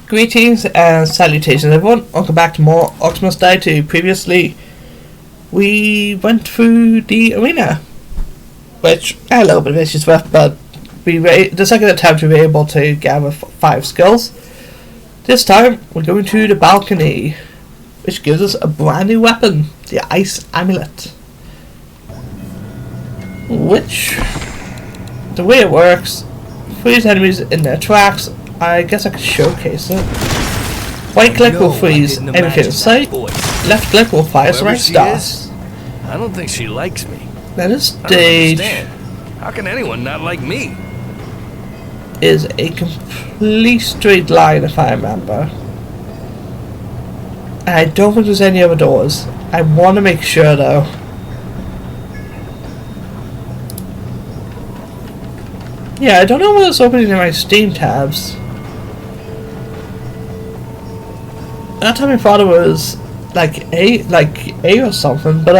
Greetings and salutations everyone, welcome back to more Orcs Must Die 2. Previously, we went through the arena, which I had a little bit of issues with, but the second attempt we were able to gather 5 skills. This time, we're going to the balcony, which gives us a brand new weapon, the Ice Amulet. Which, the way it works, freeze enemies in their tracks. I guess I could showcase it. Right click will freeze everything in sight. Left click will fire some stars. I don't think she likes me. Now this stage how can anyone not like me? is a complete straight line if I remember. I don't think there's any other doors. I want to make sure though. Yeah, I don't know what's opening in my Steam tabs. That time I thought it was like A or something, but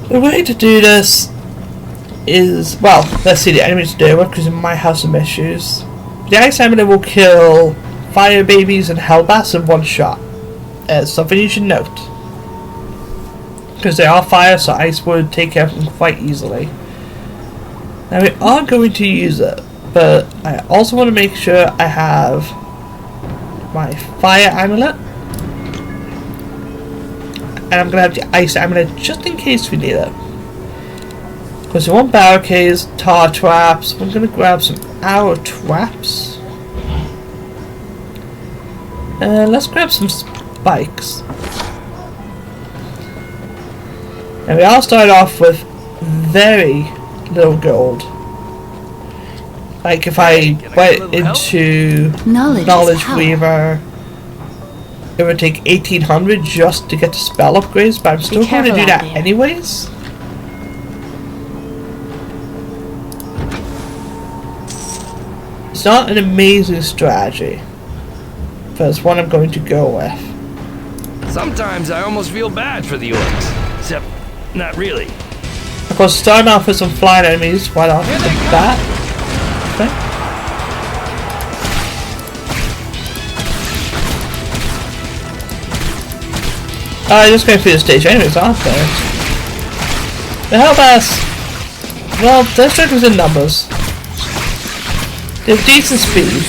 the way to do this is, well, let's see the enemies to do it because in my house some issues. The Ice Amulet will kill fire babies and hellbats in one shot. Something you should note. Because they are fire, so ice would take care of them quite easily. Now we are going to use it, but I also want to make sure I have my fire amulet, and I'm going to have the ice amulet just in case we need it. Because we want barricades, tar traps. I'm going to grab some arrow traps. Let's grab some spikes. And we all start off with very little gold. Like if I went into Knowledge Weaver, it would take 1800 just to get the spell upgrades, but I'm still going to do that anyways. It's not an amazing strategy, but it's one I'm going to go with. Sometimes I almost feel bad for the orcs, except not really. Of course, starting off with some flying enemies right off the bat. Okay. Just going through the stage anyways, aren't they? The Hellbats, well, their strength is in numbers. They have decent speed,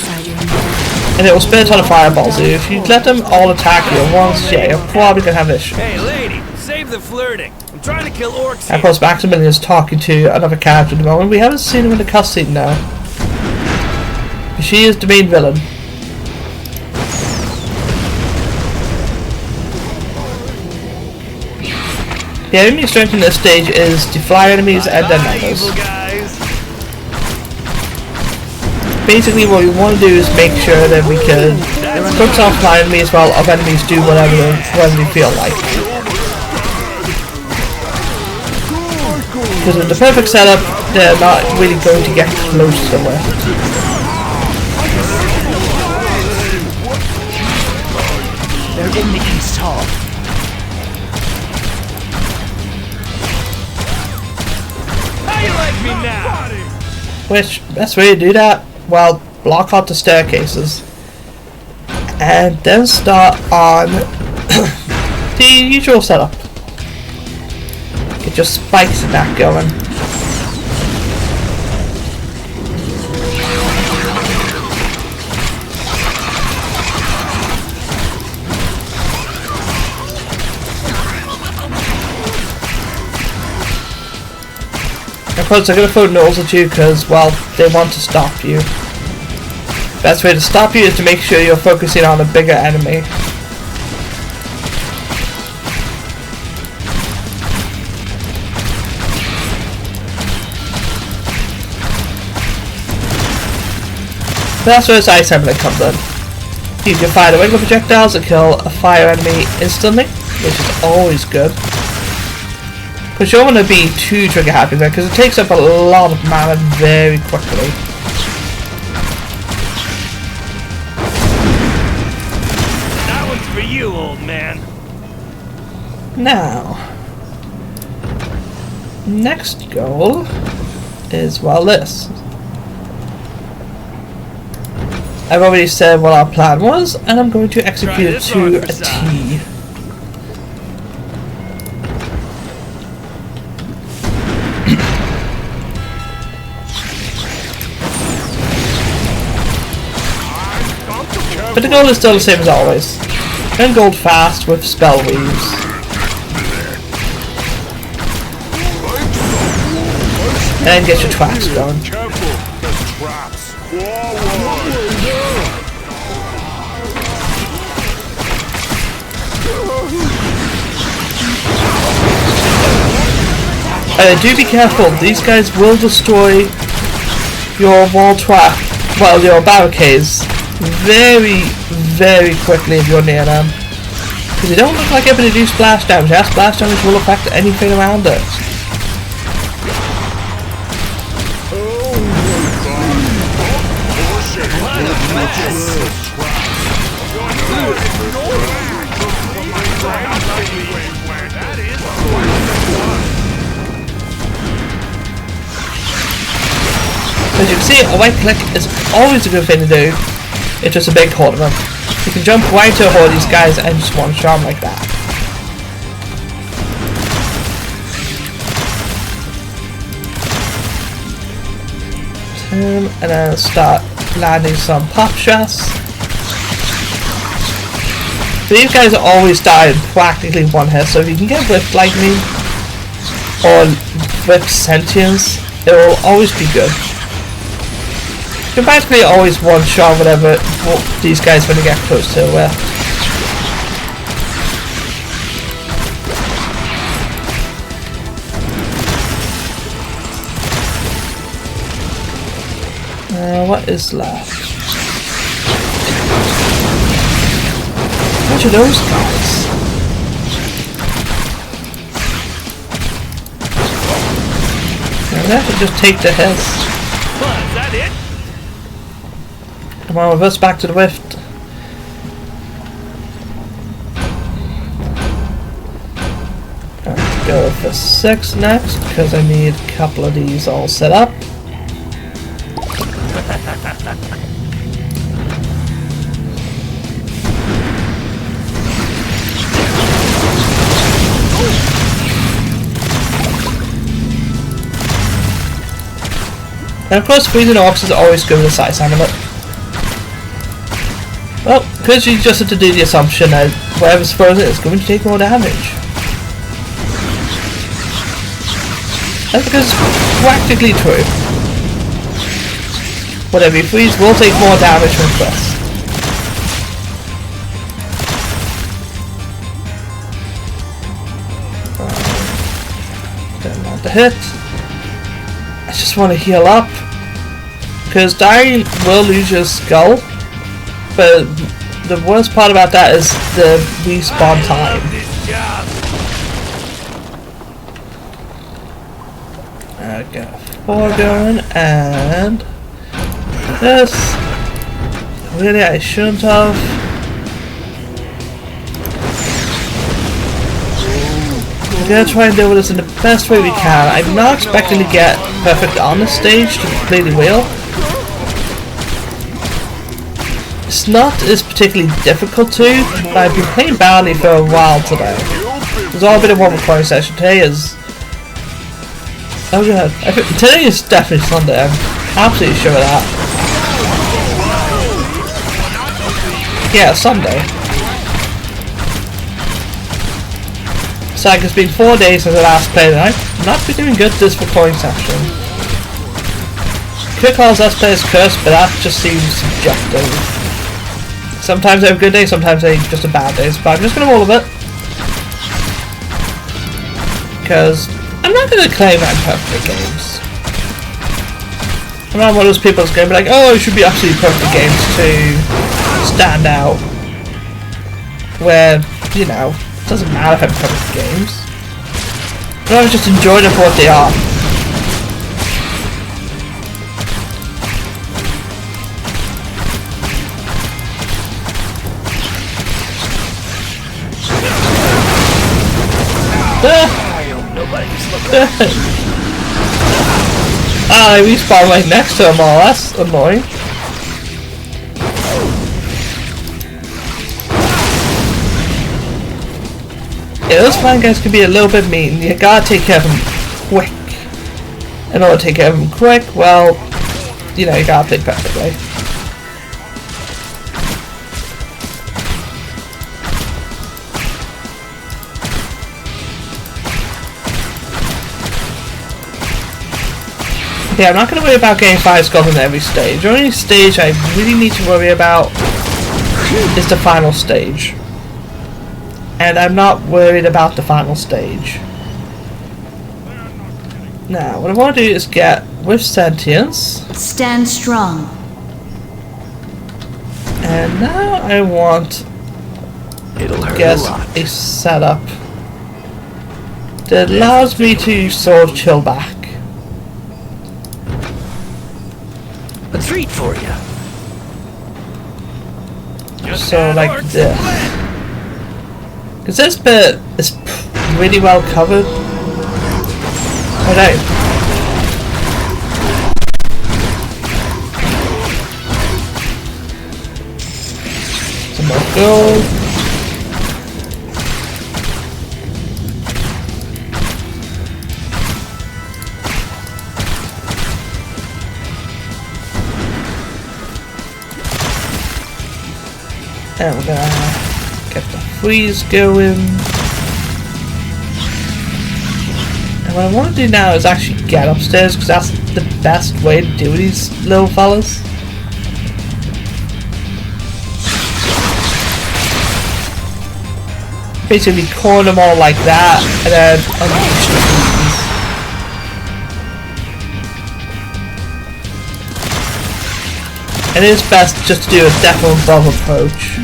and it will spit a ton of fireballs. If you let them all attack you at once, yeah, you're probably going to have issues. Hey lady, save the flirting. I'm trying to kill orcs here. Of course, Maximilian is talking to another character at the moment. We haven't seen him in the cutscene now. But she is the main villain. The enemy strength in this stage is the fire enemies and their numbers. Basically what we want to do is make sure that we can focus on fire enemies while other enemies do whatever they feel like. Because with the perfect setup, they're not really going to get close to it. They're in the east hall. How you like me now? Which, best way to do that? Well, block out the staircases. And then start on the usual setup. Get your spikes and that going. Of course, they're going to throw notes at you because, well, they want to stop you. Best way to stop you is to make sure you're focusing on a bigger enemy. That's where this Ice Amulet comes in. You can fire the regular projectiles that kill a fire enemy instantly, which is always good. Because you don't want to be too trigger happy there, because it takes up a lot of mana very quickly. That one's for you, old man. Now, next goal is, well, this. I've already said what our plan was, and I'm going to execute it to a T. But the goal is still the same as always. Earn gold fast with spell weaves. And get your traps going. Do be careful, these guys will destroy your wall trap, well, your barricades, very, very quickly if you're near them. Because they don't look like they're going to do splash damage. That splash damage will affect anything around it. As you can see, a right click is always a good thing to do. It's just a big horde of them. You can jump right to a horde of these guys and just one-shot them like that. And then start landing some pop shots. These guys always die in practically one hit, so if you can get Whipped Lightning or Whipped Sentience, it will always be good. You can practically always one-shot whatever these guys when they get close to it. What is left? Which of those guys? I'm gonna have to just take the hits. Is that it? Come on, reverse back to the rift. Let's go for 6 next, because I need a couple of these all set up. And of course, freezing orcs is always good with a size amulet. Well, because you just have to do the assumption that whatever's frozen is going to take more damage. That's because it's practically true. Whatever you freeze will take more damage from first. Don't want to hit. I just want to heal up. Because dying will lose your skull. But the worst part about that is the respawn time. I got 4 going, and this. Really, I shouldn't have. We're gonna try and deal with this in the best way we can. I'm not expecting to get perfect on the stage, to be completely real. It's not as particularly difficult to, but I've been playing badly for a while today. There's all been a one recording session. Today is... oh god. Today is definitely Sunday, I'm absolutely sure of that. Yeah, Sunday. So it's been 4 days since I last played and I've not been doing good this recording session. Could call Let's Play as cursed, but that just seems subjective. Sometimes I have a good day, sometimes I have just a bad day, but I'm just going to roll with it. Because I'm not going to claim I'm perfect at games. I'm not one of those people that's going to be like, oh, it should be absolutely perfect at games to stand out. Where, you know, it doesn't matter if I'm perfect at games. But I just enjoy them for what they are. I respawn right next to him all, that's annoying. Yeah, those flying guys can be a little bit mean. You gotta take care of them quick. In order to take care of them quick, well, you know, you gotta play perfectly. Yeah, I'm not going to worry about getting 5 skulls in every stage. The only stage I really need to worry about is the final stage. And I'm not worried about the final stage. Now, what I want to do is get with sentience. Stand strong. And now I want It'll to hurt get a lot. a setup that allows me to sort of chill back. A treat for you. So like this. Because this bit is really well covered. Alright. Some more gold. And we're gonna get the freeze going. And what I want to do now is actually get upstairs, because that's the best way to do these little fellas. Basically corner them all like that, and then unleash the freeze. And it is best just to do a death and above approach.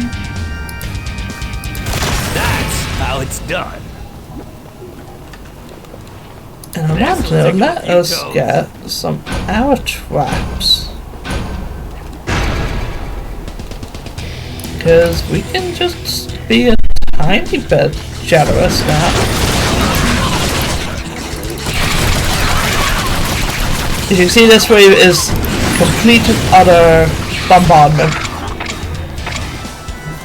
That's how it's done. And I want to let us get some arrow traps. Because we can just be a tiny bit generous now. As you can see, this wave is complete and utter bombardment.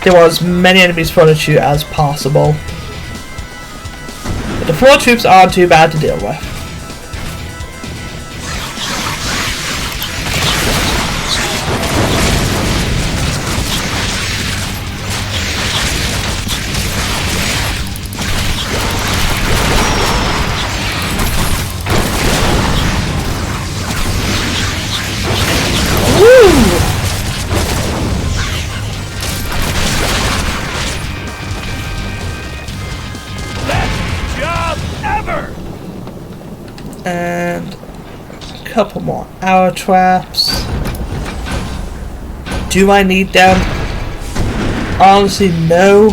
There were as many enemies thrown at you as possible. But the 4 troops aren't too bad to deal with. And a couple more arrow traps. Do I need them? Honestly, no.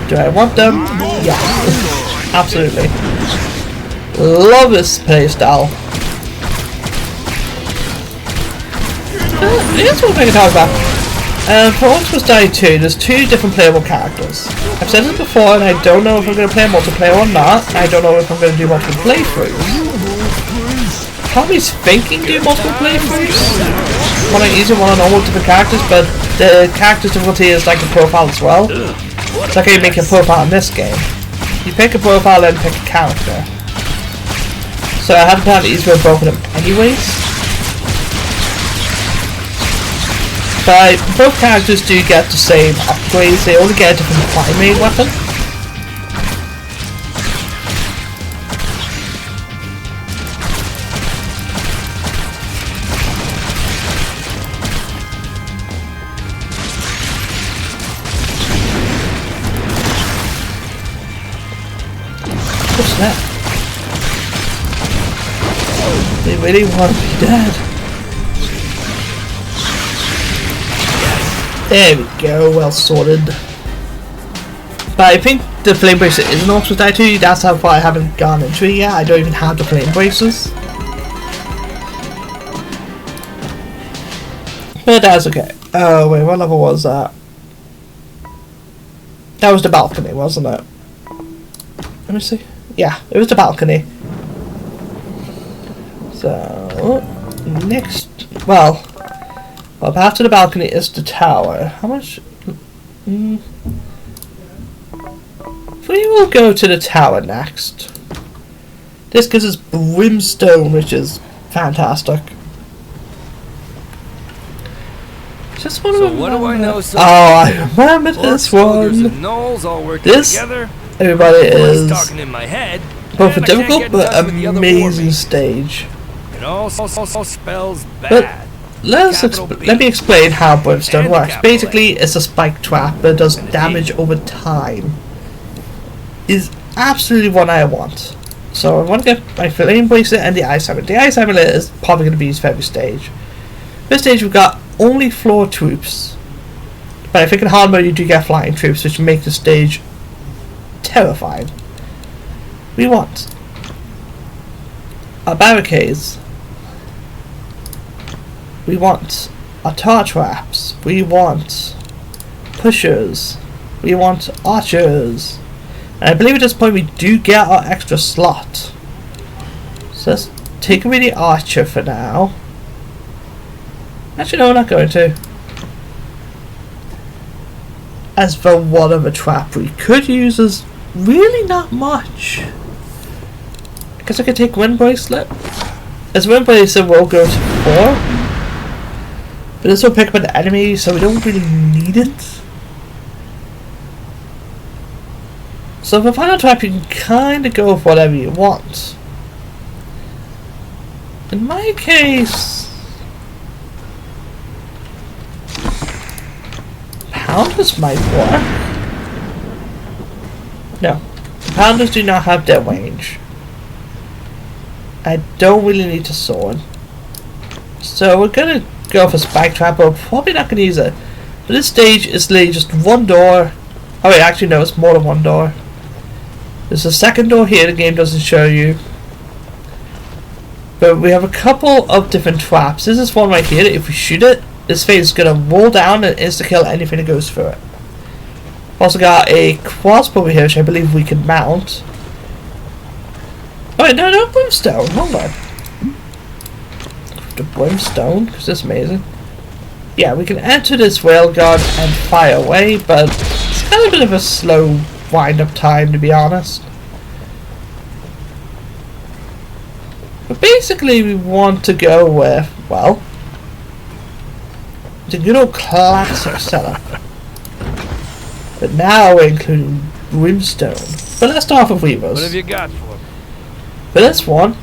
Do I want them? Yeah. Absolutely. Love this playstyle. Here's what I can talk about. For Orcs Must Die 2, there's 2 different playable characters. I've said this before, and I don't know if I'm going to play multiplayer or not. I don't know if I'm going to do multiple playthroughs. Probably thinking do multiple playthroughs. One on easy, one on normal different characters, but the character's difficulty is like a profile as well. It's like how you make a profile in this game. You pick a profile, then pick a character. So I had to plan the easy way of both of them anyways. But both characters do get the same upgrades, they only get a different primary weapon. What's that? They really want to be dead. There we go, well sorted. But I think the flame bracer is an Orcs Must Die 2, that's how far I haven't gone into it yet. I don't even have the flame bracers. But that's okay. Oh wait, what level was that? That was the balcony, wasn't it? Let me see. Yeah, it was the balcony. So, next, well, up after the balcony is the tower. How much? 3 we will go to the tower next. This gives us brimstone, which is fantastic. Just want to So what do I know? So I remember Orcs, this ogres, one. and gnolls all working This, together. everybody, Voice is talking in my head. both a and I can't difficult get in but touch with the other amazing warbeast. stage. It all spells But bad. Capital B. let me explain how brimstone And a works. capital A. Basically, it's a spike trap that does And a D. damage over time. Is absolutely what I want. So I want to get my flame bracelet and the ice amulet. The ice amulet is probably going to be used for every stage. This stage we've got only floor troops, but I think in hard mode you do get flying troops, which make the stage terrifying. We want our barricades. We want our tar traps. We want pushers. We want archers. And I believe at this point we do get our extra slot. So let's take away the archer for now. Actually no, we're not going to. As for one of a trap we could use is really not much. I guess I could take wind bracelet. As wind bracelet will go to 4. But this will pick up an enemy, so we don't really need it. So for final trap you can kinda go with whatever you want. In my case, Pounders might work. No, Pounders do not have dead range. I don't really need a sword. So we're gonna go for spike trap, but we're probably not gonna use it. For this stage it's literally just one door. Oh wait, actually no, it's more than one door. There's a second door here the game doesn't show you. But we have a couple of different traps. This is one right here that if we shoot it, this thing is gonna roll down and insta-kill anything that goes through it. Also got a crossbow here which I believe we can mount. Oh wait, no, brimstone, hold on. The brimstone, because that's amazing. Yeah, we can enter this railgun and fire away, but it's kind of a bit of a slow wind up time to be honest. But basically we want to go with, well, the good old classic setup. But now we're including brimstone. But let's start with weavers. What have you got for me? For this one,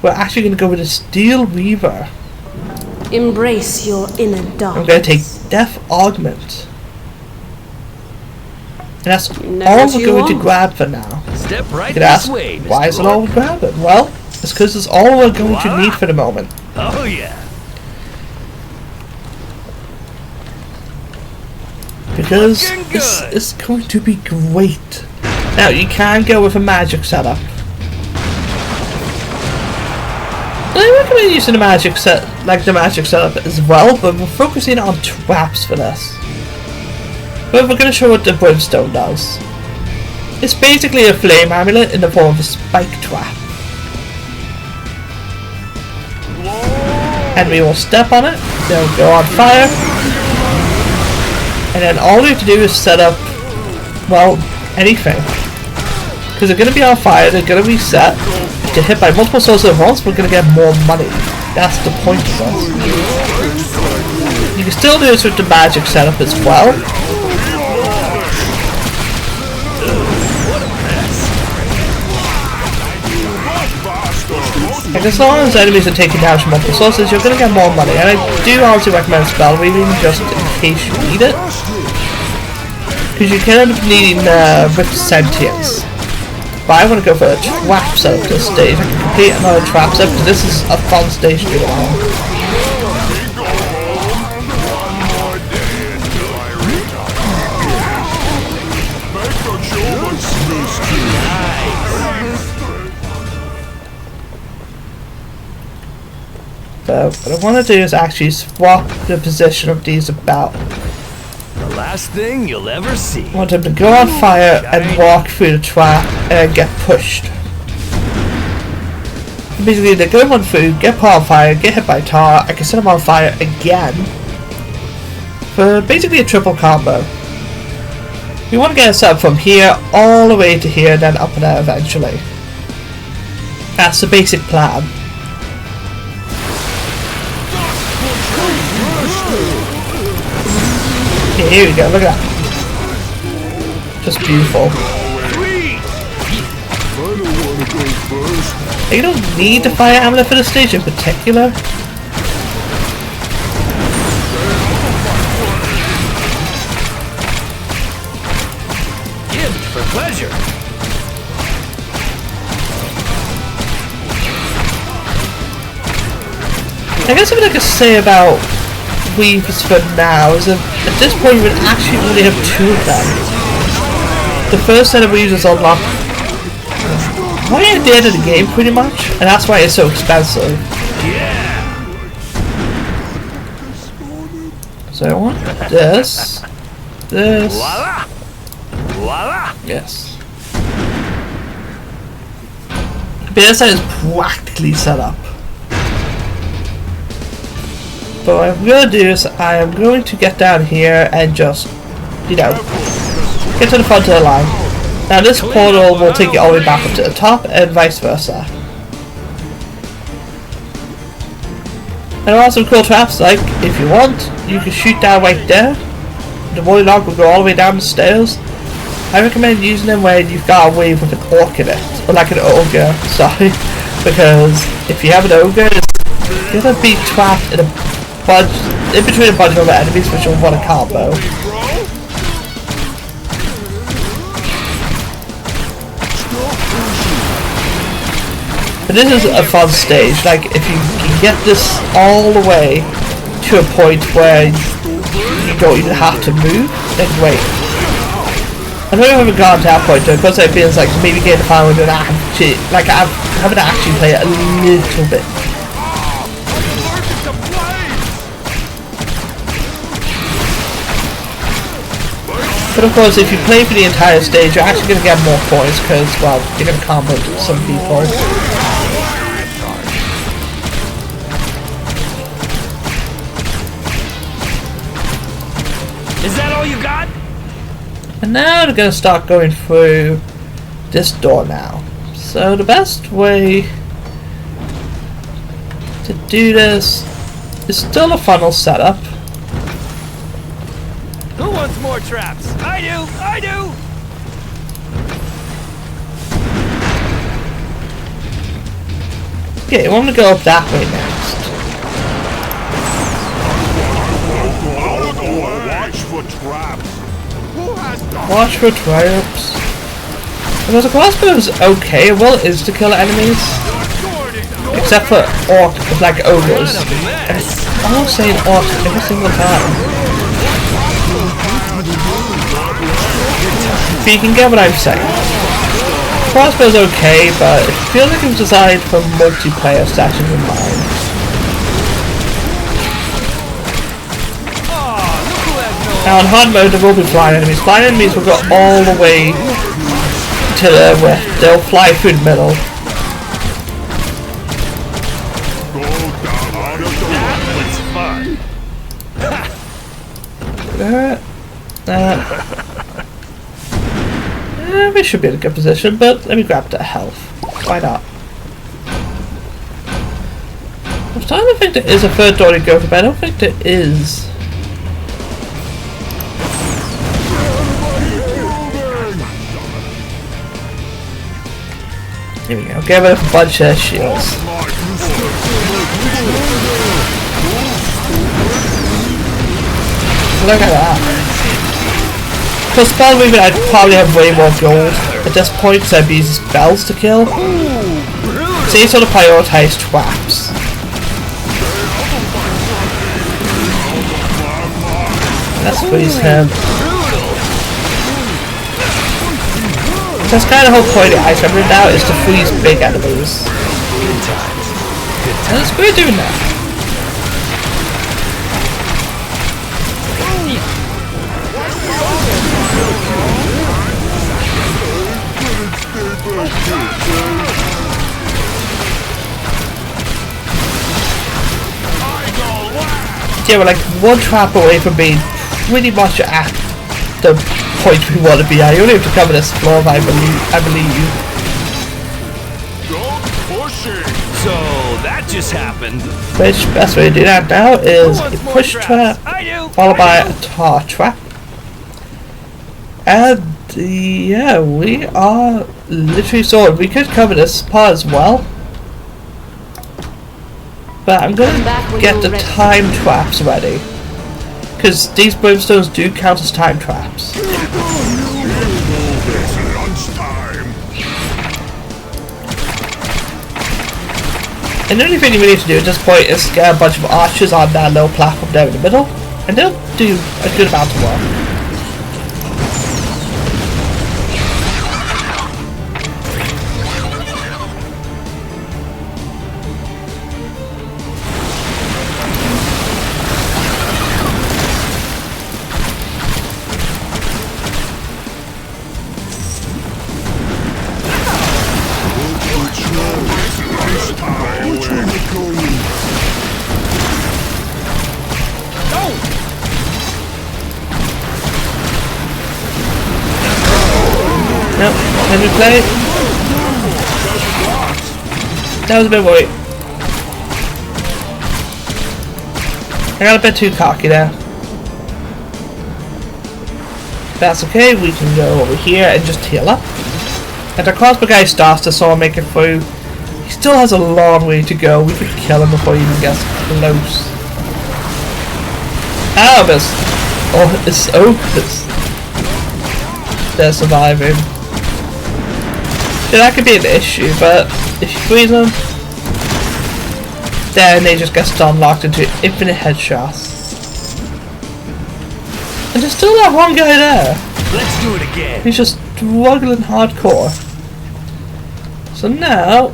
we're actually going to go with a steel weaver. Embrace your inner darkness. I'm going to take death augment. And that's Know all what we're you going to want. grab for now. Step right You could this ask, way, why Mr. is it all we're grabbing? Well, it's because it's all we're going to Voila. need for the moment. Oh yeah. Because Looking this good. is going to be great. Now, you can go with a magic setup. I recommend using the magic setup as well, but we're focusing on traps for this. But we're going to show what the brimstone does. It's basically a flame amulet in the form of a spike trap. And we will step on it, they'll go on fire, and then all we have to do is set up, well, anything. Because they're going to be on fire, they're going to be set. If they're hit by multiple sources at once, we're going to get more money. That's the point of this. You can still do this with the magic setup as well. And as long as enemies are taking damage from multiple sources, you're going to get more money. And I do honestly recommend spell weaving just in case you need it. Because you can end up needing Rift Sentience. But I want to go for a trap setup this stage. I can complete another trap setup because this is a fun stage to go on. But what I want to do is actually swap the position of these about. The last thing you'll ever see. I want them to go on fire and walk through the trap and get pushed. Basically, they go on food, get put on fire, get hit by tar, I can set them on fire again. For basically a triple combo. We want to get us up from here all the way to here and then up and there eventually. That's the basic plan. Okay, here we go, look at that. Just beautiful. You don't need the fire amulet for the stage in particular. Gift for pleasure. I guess what I could say about weaves for now is that at this point we would actually only have 2 of them. The first set of weaves is unlocked right at the end of the game pretty much, and that's why it's so expensive. Yeah. So I want this, Voila. Voila. yes. But this side is practically set up. But what I'm going to do is I am going to get down here and just, you know, get to the front of the line. Now this portal will take you all the way back up to the top and vice versa. And there are some cool traps, like if you want, you can shoot down right there. The rolling log will go all the way down the stairs. I recommend using them when you've got a wave with an orc in it. Or like an ogre, sorry. Because if you have an ogre, you're going to be trapped in a bunch, in between a bunch of other enemies which will want a combo. But this is a fun stage, like if you can get this all the way to a point where you don't even have to move, then great. I know I haven't gotten to that point though, because it feels like maybe getting the final with an actually, like I'm having to actually play it a little bit. But of course, if you play for the entire stage, you're actually going to get more points because, well, you're going to combo some people. Is that all you got? And now they're going to start going through this door now. So the best way to do this is still a funnel setup. Who wants more traps? I do! I do! Okay, I'm going to go up that way next. Watch for traps. Because the crossbow is okay, well it is to kill enemies. Except for orc, like ogres. And I'm saying orc every single time. But you can get what I'm saying. Crossbow's okay, but it feels like it was designed for multiplayer sessions in mind. Now in hard mode there will be flying enemies. Flying enemies will go all the way to the west. They'll fly through the middle. We should be in a good position, but let me grab that health. Why not? I'm starting to think there is a third door to go for, but I don't think there is. Here we go. Give it a bunch of shields. Look at that. For spell movement, I'd probably have way more gold at this point, so I'd be using spells to kill. So you sort of prioritize traps. Let's freeze him. That's kind of the whole point of Ice Remnant now, is to freeze big enemies. Good times. Good times. And it's good doing that. Yeah, we're like one trap away from being pretty much at the point we want to be at. You only have to cover this floor, I believe. Don't push it. So that just happened. Which best way to do that now is Who a wants more push traps? trap I do. followed by I a tar trap. And yeah, we are literally sorted. We could cover this part as well. But I'm gonna get the time traps ready. Because these brimstones do count as time traps. It's lunchtime. And the only thing you need to do at this point is get a bunch of archers on that little platform there in the middle. And they'll do a good amount of work. Nope, let me play. That was a bit worried. I got a bit too cocky there. That's okay, we can go over here and just heal up. And the crossbow guy starts to sort of make it through. He still has a long way to go. We could kill him before he even gets close. Albus! Oh, it's Opus. They're surviving. Yeah, that could be an issue, but if you freeze them, then they just get stun locked into infinite headshots. And there's still that one guy there. Let's do it again. He's just struggling hardcore. So now,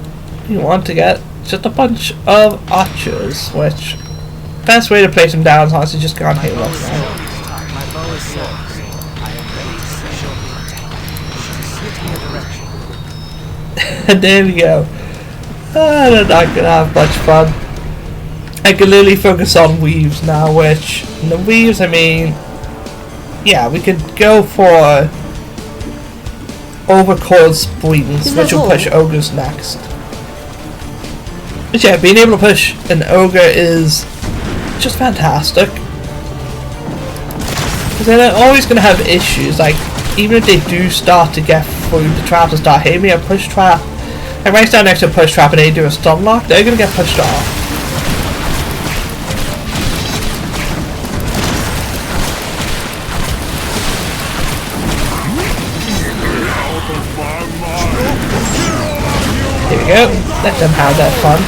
you want to get just a bunch of archers, which best way to place them down is honestly just go on Halo. My bow is set. I am ready to show the attack. Switch me a direction. And there we go. They're not gonna have much fun. I can literally focus on weaves now, which in the weaves, I mean, yeah, we could go for overcalled springs, which will push ogres next. But yeah, being able to push an ogre is just fantastic. Because they're always going to have issues, like, even if they do start to get through the trap and start hitting me a push trap, like right down next to a push trap and they do a stun lock, they're going to get pushed off. Here we go, let them have that fun.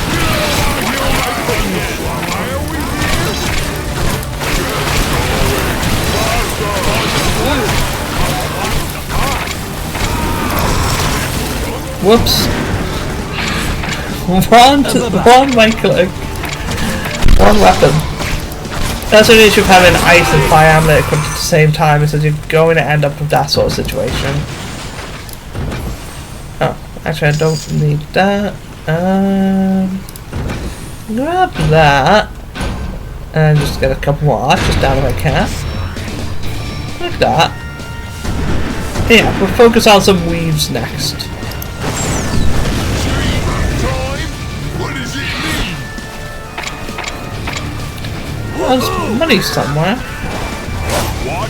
Whoops. One right click. One weapon. That's the issue of having ice and fire amulet equipped at the same time, is that you're going to end up with that sort of situation. Oh, actually I don't need that. Grab that. And just get a couple more archers down if I can. Like that. Yeah, we'll focus on some weaves next. There's money somewhere.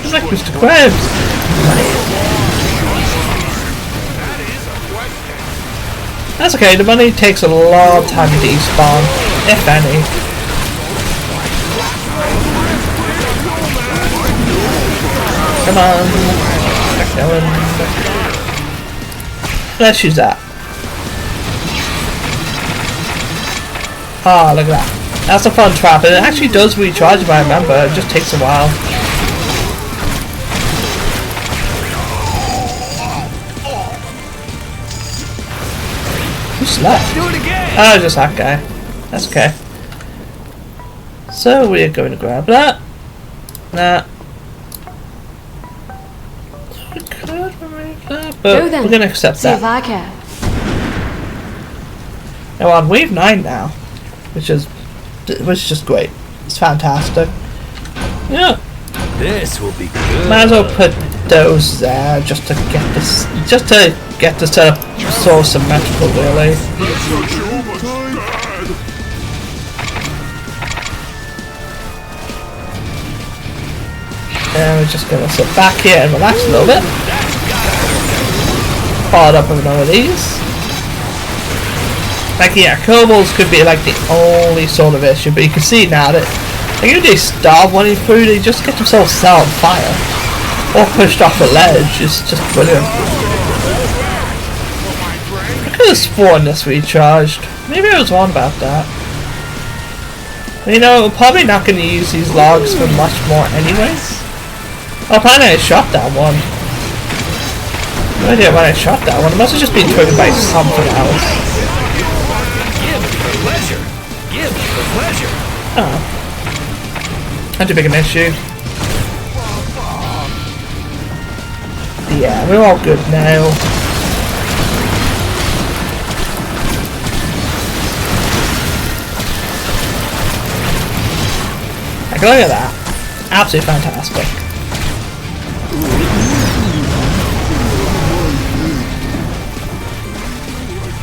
It's like Mr. Krabs. That's okay, the money takes a long time to despawn, if any. Come on. Get going. Let's use that. Ah, look at that. That's a fun trap, and it actually does recharge if I remember, it just takes a while. Who's left? Do it again. Oh, just that guy. That's okay. So we're going to grab that. That. We could remove that, but we're going to accept See that. if I can. Now we're on wave 9 now, which is just great. It's fantastic. Yeah. This will be good. Might as well put those there just to get this setup so symmetrical, really. And we're just gonna sit back here and relax a little bit. Followed up with one of these. Like, yeah, kobolds could be like the only sort of issue, but you can see now that like, if they starve wanting food, they just get themselves set on fire or pushed off the ledge. It's just brilliant. I could have sworn this recharged. Maybe I was wrong about that. You know, we're probably not going to use these logs for much more anyways. Oh, apparently I shot that one. No idea why I shot that one. It must have just been triggered by something else. Give for pleasure. Give for pleasure. Oh. Not too big an issue. Yeah, we're all good now. Like, look at that. Absolutely fantastic.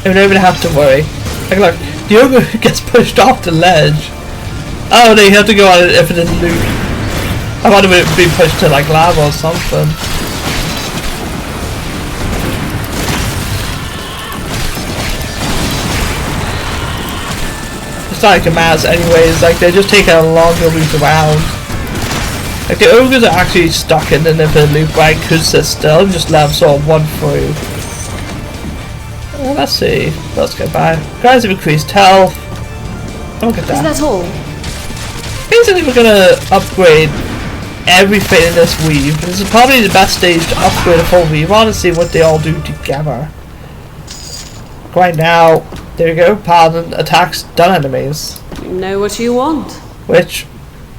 I don't even have to worry. Like, look, the ogre gets pushed off the ledge. Oh, no, you have to go on an infinite loop. I thought it would be pushed to like lava or something. It's not like a mass anyways, like they're just taking a longer route around. Like the ogres are actually stuck in an infinite loop where I could sit still and just let them sort of run through. Let's see. Let's go by. Guys have increased health. Look at that. Is that all? Basically we're gonna upgrade everything in this weave. This is probably the best stage to upgrade a full weave. I want to see what they all do together. Right now, there you go, Paladin attacks done enemies. You know what you want. Which,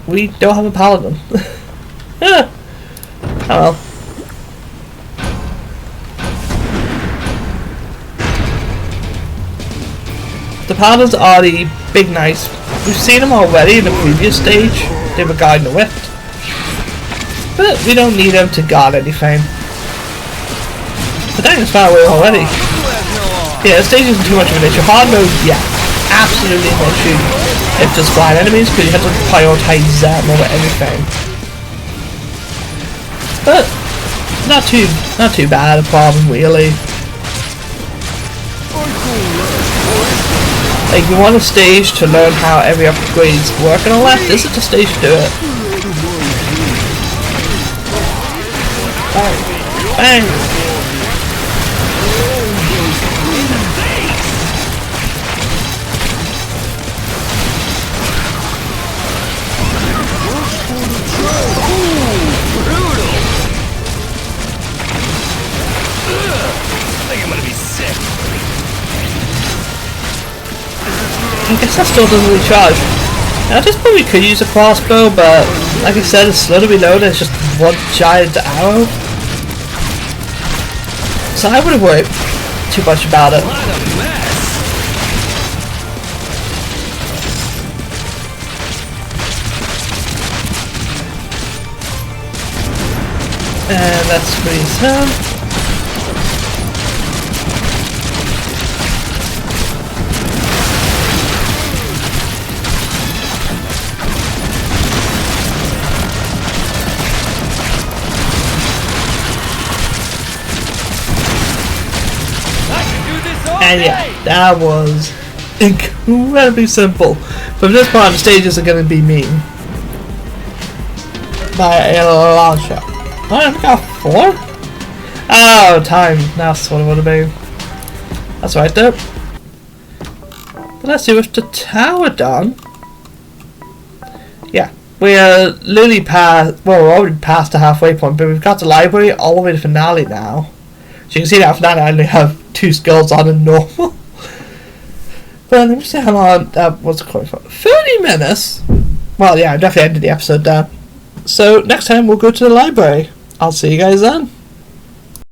we don't have a Paladin. Oh well. The Paladins are the big knights. We've seen them already in the previous stage. They were guarding the whip. But we don't need them to guard anything. But dang, it's far away already. Yeah, this stage isn't too much of an issue. Hard mode, yeah, absolutely an issue. If just blind enemies, because you have to prioritize them over everything. But not too bad a problem really. Like, you want a stage to learn how every upgrade's work and all that, this is the stage to do it. Bang! Bang! Brutal. I think I'm gonna be sick. I guess that still doesn't recharge. Now, at this point we could use a crossbow, but like I said, it's slow to reload, it's just one giant arrow. So I wouldn't worry too much about it. What a mess. And let's freeze him. And yeah, that was incredibly simple. From this part, the stages are going to be mean. By a long shot. Oh, I got 4? Oh, time. That's what it would have been. That's right though. But let's see what's the tower done. Yeah, we're literally past, well, we're already past the halfway point, but we've got the library all the way to finale now. So you can see that finale I only have 2 skills on in normal. But let me see how long that was going for. 30 minutes? Well, yeah, I definitely ended the episode there. So next time we'll go to the library. I'll see you guys then.